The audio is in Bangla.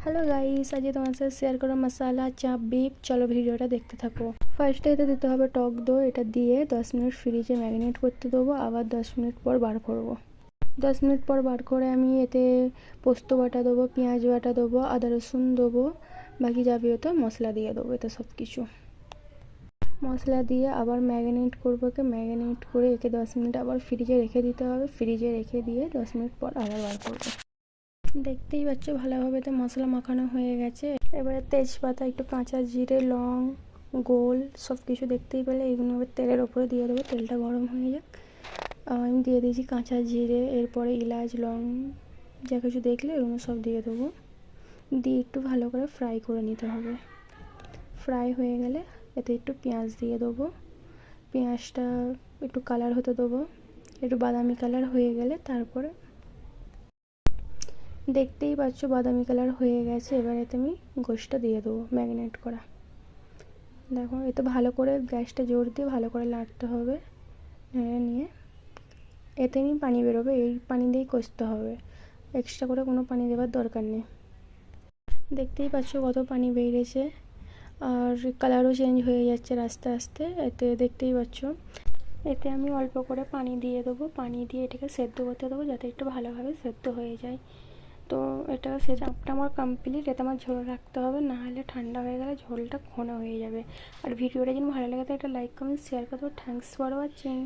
হ্যালো গাইস, আজ তোমার সাথে শেয়ার করো মশলা চাপ বিপ। চলো ভিডিওটা দেখতে থাকো। ফার্স্টে এতে দিতে হবে টক দই। এটা দিয়ে 10 মিনিট ফ্রিজে ম্যারিনেট করতে দেবো, আবার 10 মিনিট পর বার করবো। 10 মিনিট পর বার করে আমি এতে পোস্ত বাটা দেবো, পেঁয়াজ বাটা দেবো, আদা রসুন দেবো, বাকি যাবতীয় মশলা দিয়ে দেবো। এতে সব কিছু মশলা দিয়ে আবার ম্যারিনেট করবো। ম্যারিনেট করে একে 10 মিনিট আবার ফ্রিজে রেখে দিতে হবে। ফ্রিজে রেখে দিয়ে 10 মিনিট পর আবার বার করবো। দেখতেই পাচ্ছ ভালোভাবে তো মশলা মাখানো হয়ে গেছে। এবারে তেজপাতা, একটু কাঁচা জিরে, লং, গোল সব কিছু দেখতেই পেলে। এগুলো এবার তেলের ওপরে দিয়ে দেবো। তেলটা গরম হয়ে যাক। আমি দিয়ে দিয়েছি কাঁচা জিরে, এরপরে এলাচ, লং যা কিছু দেখলে এগুলো সব দিয়ে দেবো। দিয়ে একটু ভালো করে ফ্রাই করে নিতে হবে। ফ্রাই হয়ে গেলে এতে একটু পেঁয়াজ দিয়ে দেবো। পেঁয়াজটা একটু কালার হতে দেবো। একটু বাদামি কালার হয়ে গেলে তারপরে দেখতেই পাচ্ছ বাদামি কালার হয়ে গেছে। এবার এতে আমি গোশটা দিয়ে দেবো ম্যারিনেট করা। দেখো এতে ভালো করে গ্যাসটা জোর দিয়ে ভালো করে নাড়তে হবে। নেড়ে নিয়ে এতে আমি পানি বেরোবে, এই পানি দিয়েই কষতে হবে। এক্সট্রা করে কোনো পানি দেওয়ার দরকার নেই। দেখতেই পাচ্ছ কত পানি বেরিয়েছে, আর কালারও চেঞ্জ হয়ে যাচ্ছে আস্তে আস্তে। এতে দেখতেই পাচ্ছ এতে আমি অল্প করে পানি দিয়ে দেবো। পানি দিয়ে এটাকে সেদ্ধ করতে দেবো যাতে একটু ভালোভাবে সেদ্ধ হয়ে যায়। তো এটা চাপটা আমার কমপ্লিট। এতে আমার ঝোল রাখতে হবে, না হলে ঠান্ডা হয়ে গেলে ঝোলটা ঘন হয়ে যাবে। আর ভিডিওটা যদি ভালো লাগে তো একটা লাইক কমেন্ট শেয়ার করতে। Thanks for watching.